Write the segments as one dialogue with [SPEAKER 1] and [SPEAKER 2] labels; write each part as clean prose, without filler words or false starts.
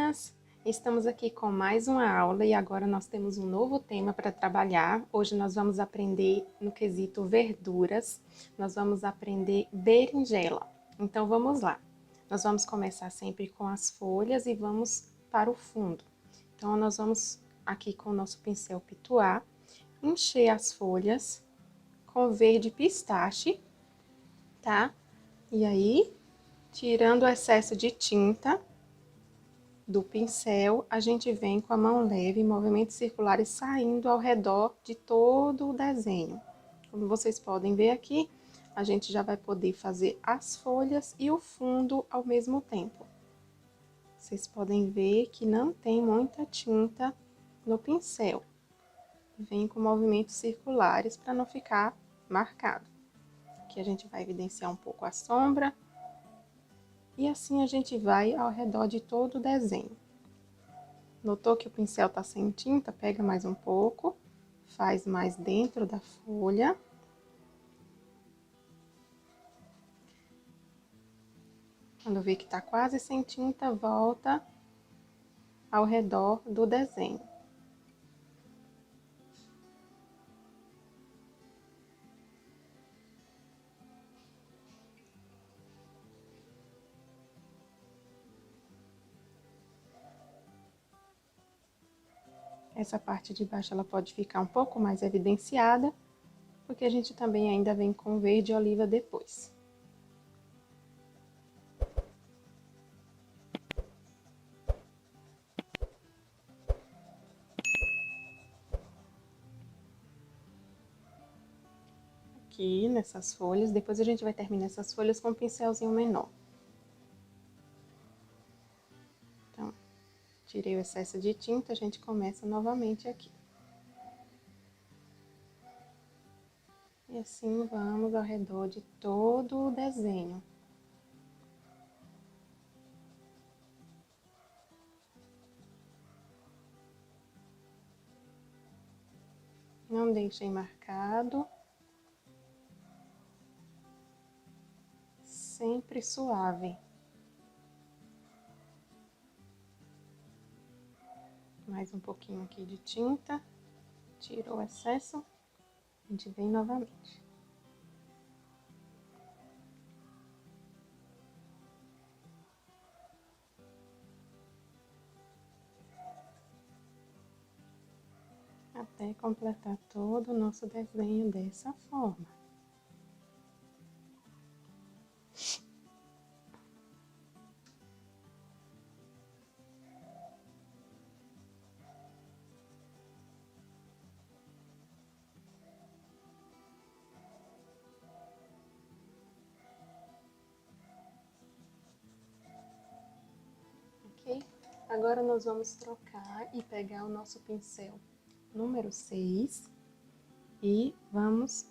[SPEAKER 1] meninas! Estamos aqui com mais uma aula e agora nós temos um novo tema para trabalhar. Hoje nós vamos aprender no quesito verduras, nós vamos aprender berinjela. Então vamos lá. Nós vamos começar sempre com as folhas e vamos para o fundo. Então nós vamos aqui com o nosso pincel pituá, encher as folhas com verde pistache, tá? E aí, tirando o excesso de tinta do pincel, a gente vem com a mão leve, movimentos circulares saindo ao redor de todo o desenho. Como vocês podem ver aqui, a gente já vai poder fazer as folhas e o fundo ao mesmo tempo. Vocês podem ver que não tem muita tinta no pincel. Vem com movimentos circulares para não ficar marcado. Aqui a gente vai evidenciar um pouco a sombra. E assim a gente vai ao redor de todo o desenho. Notou que o pincel tá sem tinta? Pega mais um pouco, faz mais dentro da folha. Quando vê que tá quase sem tinta, volta ao redor do desenho. Essa parte de baixo ela pode ficar um pouco mais evidenciada, porque a gente também ainda vem com verde oliva depois. Aqui nessas folhas, depois a gente vai terminar essas folhas com um pincelzinho menor. Então, tirei o excesso de tinta, a gente começa novamente aqui. E assim vamos ao redor de todo o desenho. Não deixem marcado. Sempre suave. Mais um pouquinho aqui de tinta. Tirou o excesso. A gente vem novamente. Até completar todo o nosso desenho dessa forma. Ok? Agora nós vamos trocar e pegar o nosso pincel número 6 e vamos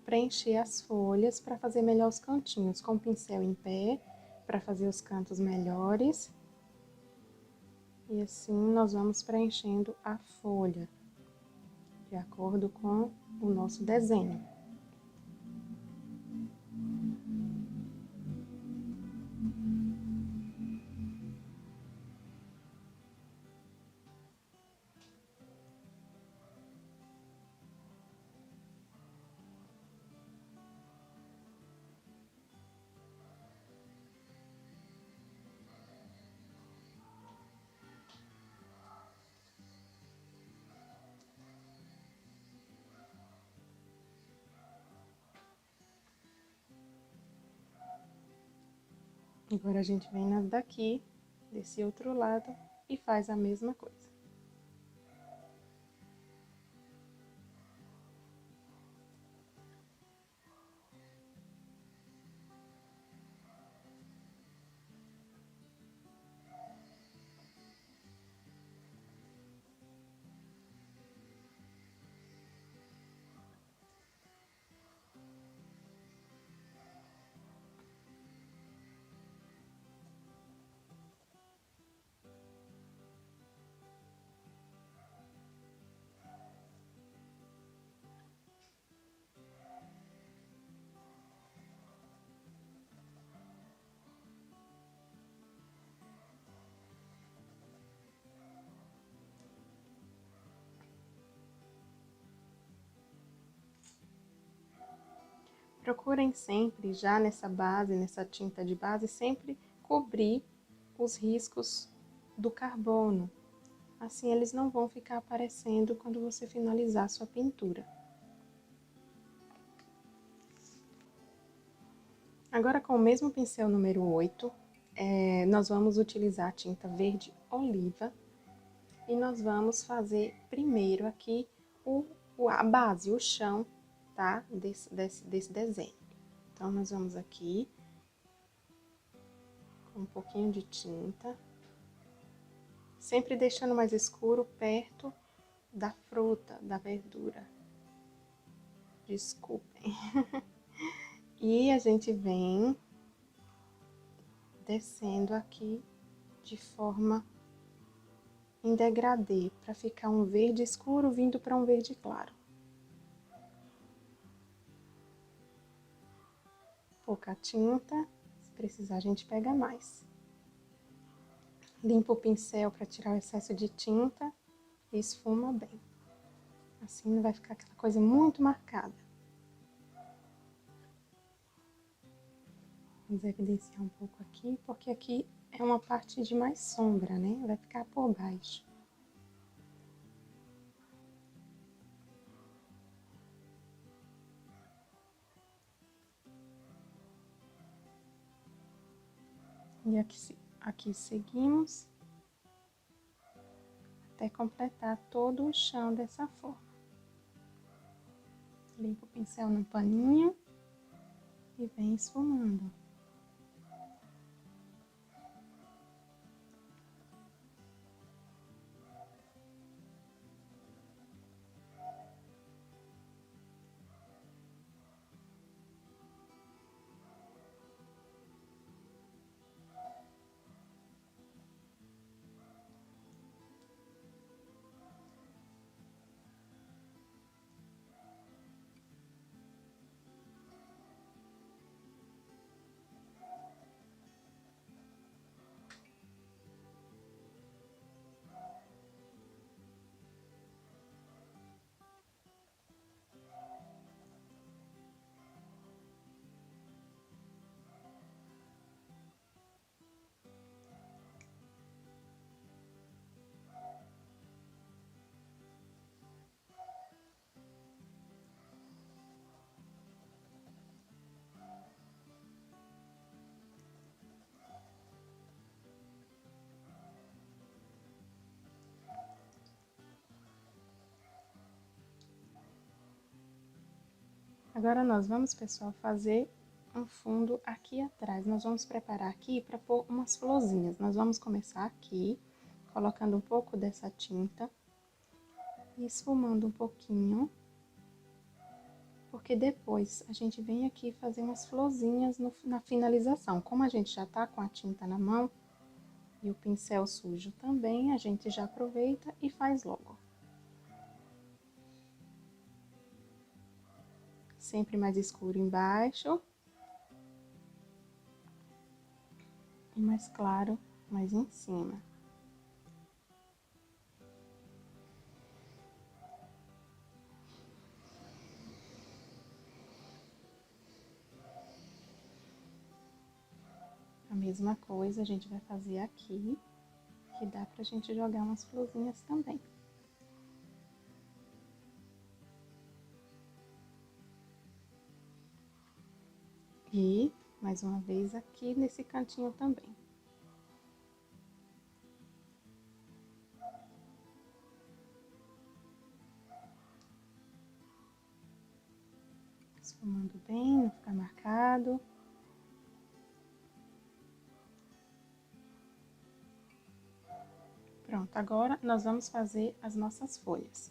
[SPEAKER 1] preencher as folhas para fazer melhor os cantinhos, com o pincel em pé, para fazer os cantos melhores. E assim nós vamos preenchendo a folha, de acordo com o nosso desenho. Agora a gente vem nas daqui, desse outro lado, e faz a mesma coisa. procurem sempre, já nessa base, nessa tinta de base, sempre cobrir os riscos do carbono. Assim eles não vão ficar aparecendo quando você finalizar a sua pintura. Agora, com o mesmo pincel número 8, nós vamos utilizar a tinta verde oliva e nós vamos fazer primeiro aqui a base, o chão, tá? Desse desenho. Então, nós vamos aqui com um pouquinho de tinta, sempre deixando mais escuro perto da fruta, da verdura. Desculpem. E a gente vem descendo aqui de forma em degradê, para ficar um verde escuro vindo para um verde claro. Pouca tinta, se precisar a gente pega mais. Limpa o pincel para tirar o excesso de tinta e esfuma bem. Assim não vai ficar aquela coisa muito marcada. Vamos evidenciar um pouco aqui, porque aqui é uma parte de mais sombra, né? Vai ficar por baixo. E aqui seguimos até completar todo o chão dessa forma. Limpa o pincel no paninho e vem esfumando. Agora nós vamos, pessoal, fazer um fundo aqui atrás. Nós vamos preparar aqui para pôr umas florzinhas. Nós vamos começar aqui, colocando um pouco dessa tinta e esfumando um pouquinho, porque depois a gente vem aqui fazer umas florzinhas na finalização. Como a gente já tá com a tinta na mão e o pincel sujo também, a gente já aproveita e faz logo. Sempre mais escuro embaixo e mais claro mais em cima. A mesma coisa a gente vai fazer aqui, que dá pra gente jogar umas florzinhas também. E, mais uma vez, aqui nesse cantinho também. Esfumando bem, não ficar marcado. Pronto, agora nós vamos fazer as nossas folhas.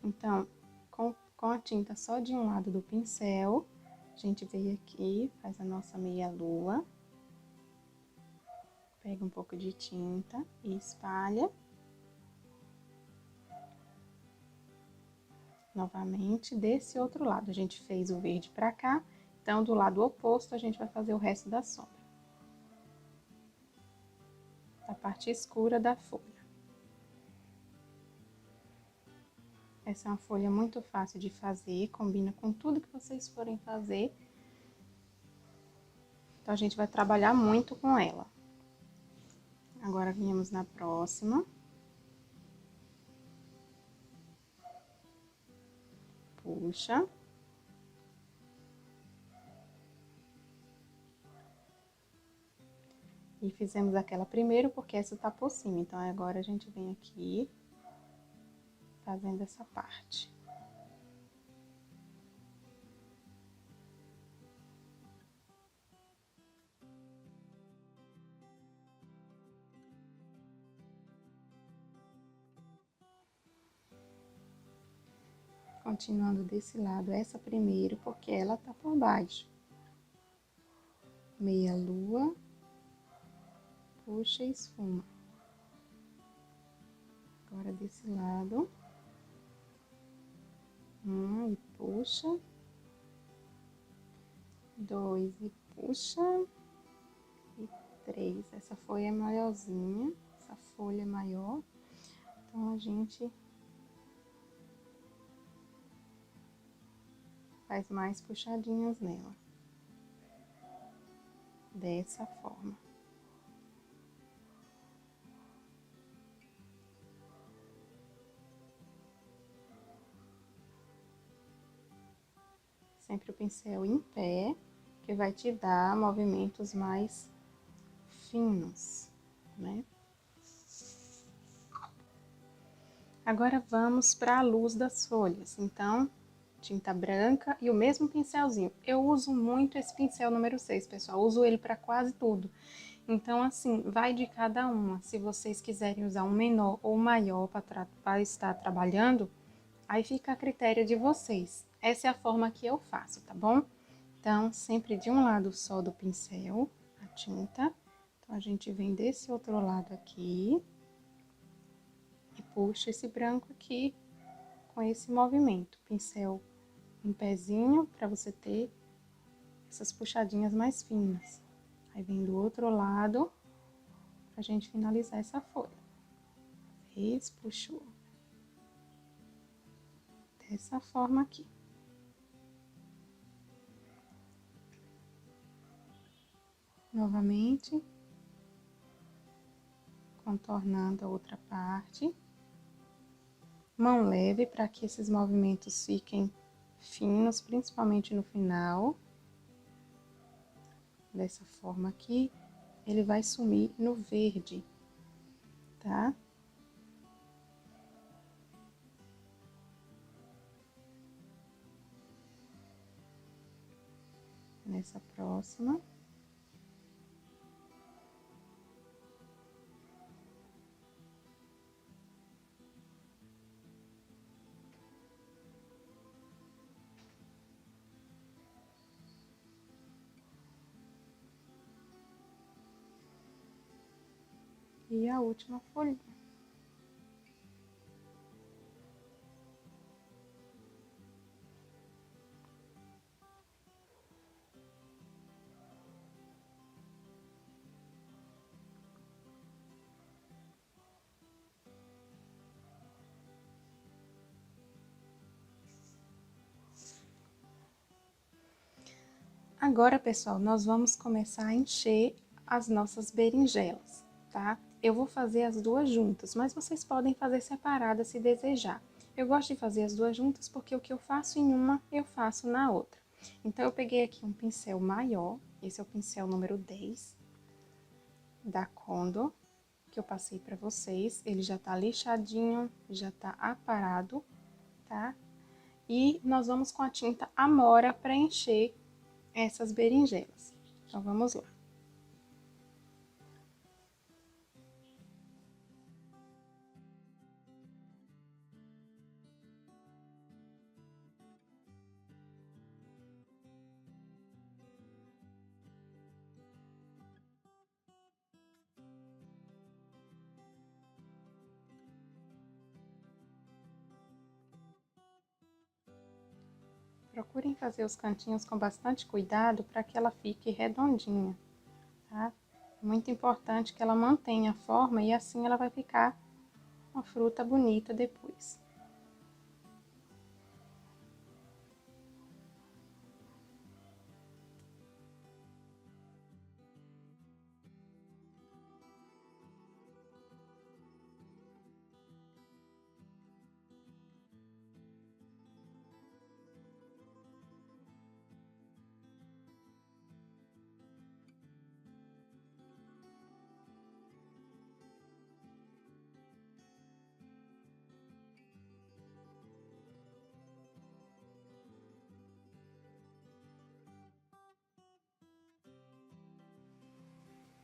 [SPEAKER 1] Então, com a tinta só de um lado do pincel, a gente veio aqui, faz a nossa meia-lua. Pega um pouco de tinta e espalha. Novamente, desse outro lado, a gente fez o verde pra cá, então do lado oposto a gente vai fazer o resto da sombra. A parte escura da folha. Essa é uma folha muito fácil de fazer, combina com tudo que vocês forem fazer, Então, a gente vai trabalhar muito com ela. Agora, viemos na próxima. Puxa. E fizemos aquela primeiro, porque essa tá por cima. Então, agora a gente vem aqui, fazendo essa parte. Continuando desse lado, essa primeiro, porque ela tá por baixo. Meia lua, puxa e esfuma. Agora desse lado. E puxa. 2 e puxa. E 3. Essa foi a maiorzinha, essa folha é maior. Então, a gente faz mais puxadinhas nela. Dessa forma. Sempre o pincel em pé, que vai te dar movimentos mais finos, né? Agora, vamos para a luz das folhas. Então, tinta branca e o mesmo pincelzinho. Eu uso muito esse pincel número 6, pessoal. Eu uso ele para quase tudo. Então, assim, vai de cada uma. Se vocês quiserem usar um menor ou maior para estar trabalhando, aí fica a critério de vocês. Essa é a forma que eu faço, tá bom? Então, sempre de um lado só do pincel, a tinta. Então, a gente vem desse outro lado aqui e puxa esse branco aqui com esse movimento. Pincel em pezinho, para você ter essas puxadinhas mais finas. Aí, vem do outro lado, pra gente finalizar essa folha. Fez, puxou. Dessa forma aqui. Novamente, contornando a outra parte. Mão leve para que esses movimentos fiquem finos, principalmente no final. Dessa forma aqui, ele vai sumir no verde, tá? Nessa próxima. E a última folhinha. Agora, pessoal, nós vamos começar a encher as nossas berinjelas, tá? Eu vou fazer as duas juntas, mas vocês podem fazer separadas se desejar. Eu gosto de fazer as duas juntas porque o que eu faço em uma, eu faço na outra. Então, eu peguei aqui um pincel maior, esse é o pincel número 10, da Condor, que eu passei pra vocês. Ele já tá lixadinho, já tá aparado, tá? E nós vamos com a tinta Amora preencher essas berinjelas. Então, vamos lá. Procurem fazer os cantinhos com bastante cuidado para que ela fique redondinha, tá? É muito importante que ela mantenha a forma e assim ela vai ficar uma fruta bonita depois.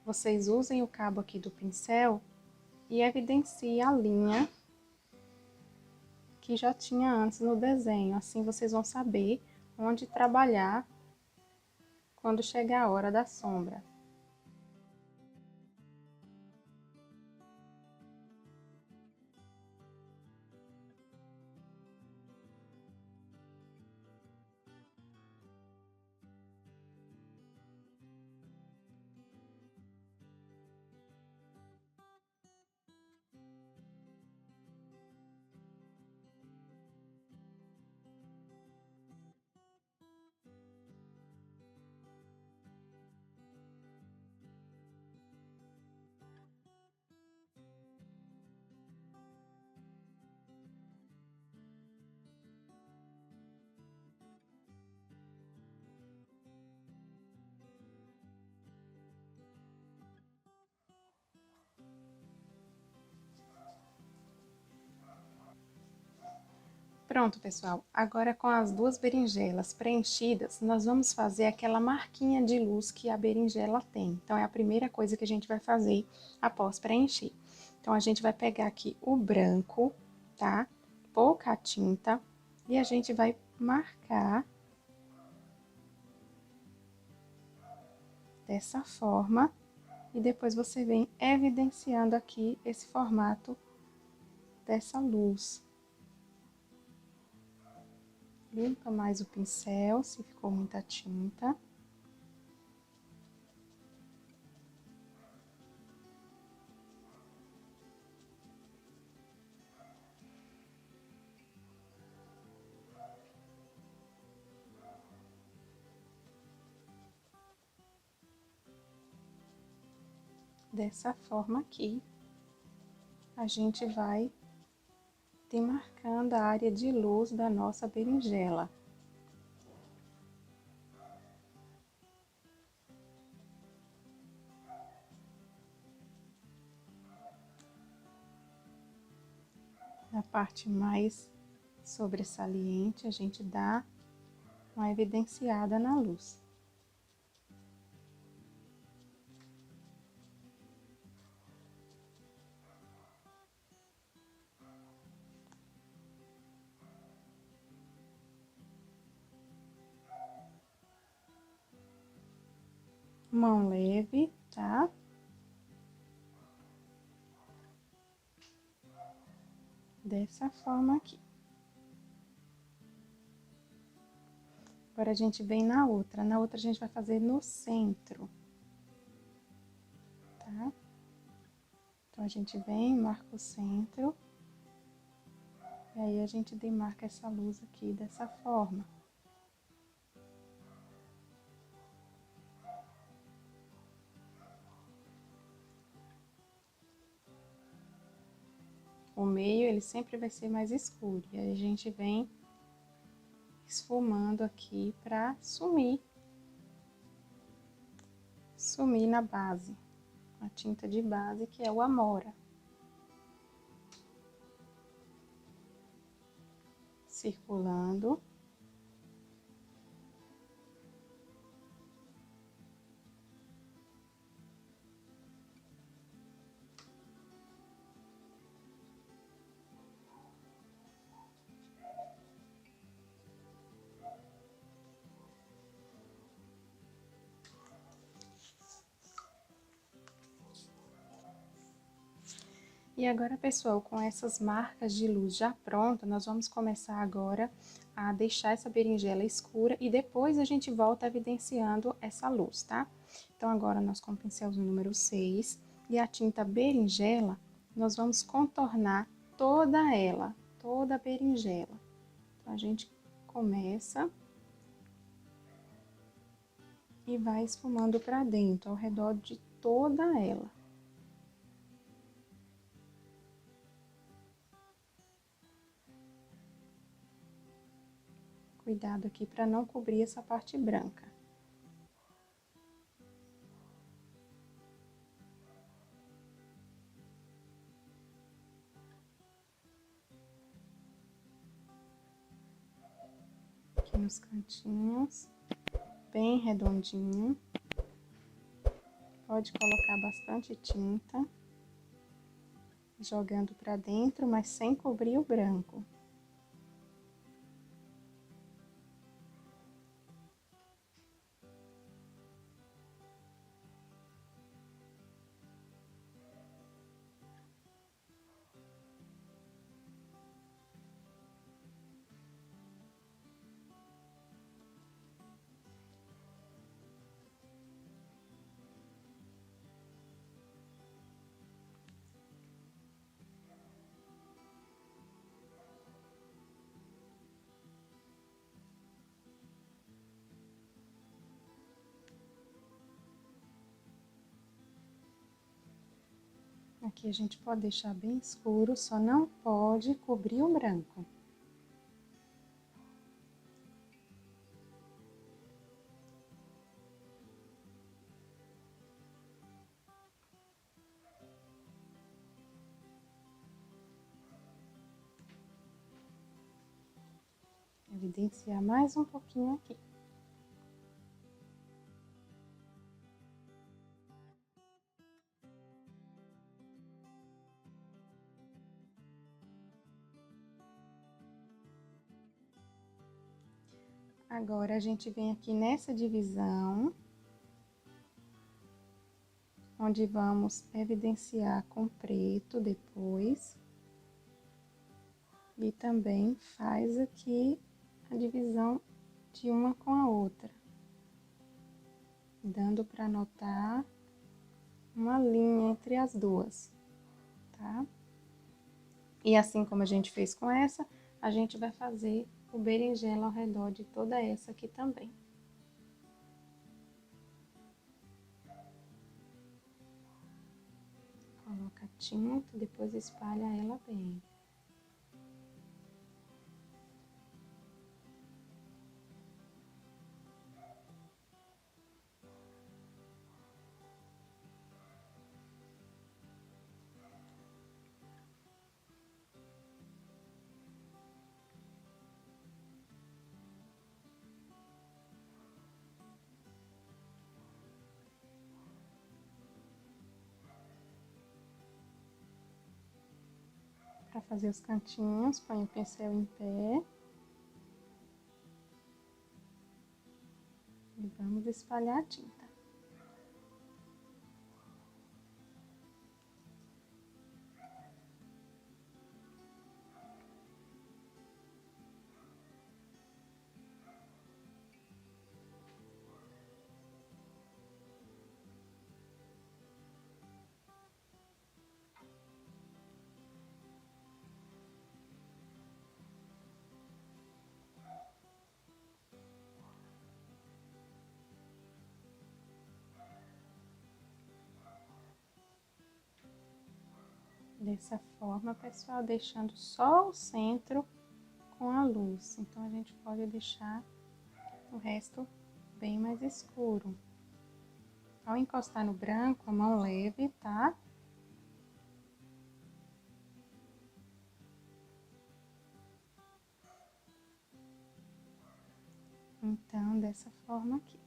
[SPEAKER 1] vocês usem o cabo aqui do pincel e evidenciem a linha que já tinha antes no desenho. Assim vocês vão saber onde trabalhar quando chegar a hora da sombra. Pronto, pessoal. Agora com as duas berinjelas preenchidas, nós vamos fazer aquela marquinha de luz que a berinjela tem. Então, é a primeira coisa que a gente vai fazer após preencher. Então, a gente vai pegar aqui o branco, tá? Pouca tinta e a gente vai marcar dessa forma. E depois você vem evidenciando aqui esse formato dessa luz. Limpa mais o pincel, se ficou muita tinta. Dessa forma aqui, a gente vai demarcando a área de luz da nossa berinjela. Na parte mais sobressalente, a gente dá uma evidenciada na luz. Mão leve, tá? Dessa forma aqui. Agora, a gente vem na outra. Na outra, a gente vai fazer no centro, tá? Então, a gente vem, marca o centro. E aí, a gente demarca essa luz aqui dessa forma. O meio, ele sempre vai ser mais escuro. E aí, a gente vem esfumando aqui pra sumir na base. A tinta de base, que é o Amora. Circulando. E agora, pessoal, com essas marcas de luz já prontas, nós vamos começar agora a deixar essa berinjela escura e depois a gente volta evidenciando essa luz, tá? Então, agora nós com o pincelzinho número 6 e a tinta berinjela, nós vamos contornar toda ela, toda a berinjela. Então, a gente começa e vai esfumando pra dentro, ao redor de toda ela. Cuidado aqui para não cobrir essa parte branca. Aqui nos cantinhos, bem redondinho. pode colocar bastante tinta, jogando para dentro, mas sem cobrir o branco. Aqui a gente pode deixar bem escuro, só não pode cobrir o branco. Evidenciar mais um pouquinho aqui. Agora, a gente vem aqui nessa divisão, onde vamos evidenciar com preto depois. E também faz aqui a divisão de uma com a outra, dando para notar uma linha entre as duas, tá? E assim como a gente fez com essa, a gente vai fazer o berinjela ao redor de toda essa aqui também. Coloca a tinta, depois espalha ela bem. Para fazer os cantinhos, põe o pincel em pé. E vamos espalhar a tinta. Dessa forma, pessoal, deixando só o centro com a luz. Então, a gente pode deixar o resto bem mais escuro. Ao encostar no branco, a mão leve, tá? Então, dessa forma aqui.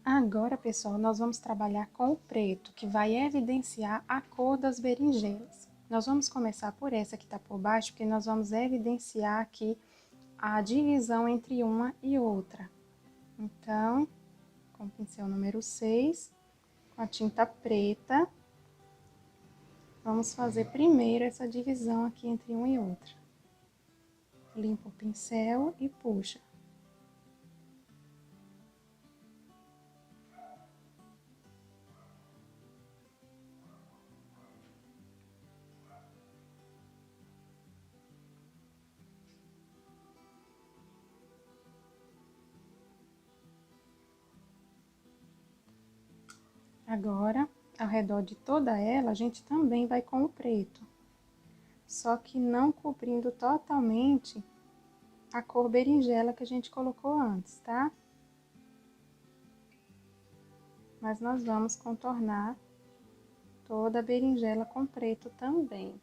[SPEAKER 1] Agora, pessoal, nós vamos trabalhar com o preto, que vai evidenciar a cor das berinjelas. Nós vamos começar por essa que tá por baixo, porque nós vamos evidenciar aqui a divisão entre uma e outra. Então, com o pincel número 6, com a tinta preta, vamos fazer primeiro essa divisão aqui entre uma e outra. Limpa o pincel e puxa. Agora, ao redor de toda ela, a gente também vai com o preto. Só que não cobrindo totalmente a cor berinjela que a gente colocou antes, tá? Mas nós vamos contornar toda a berinjela com preto também.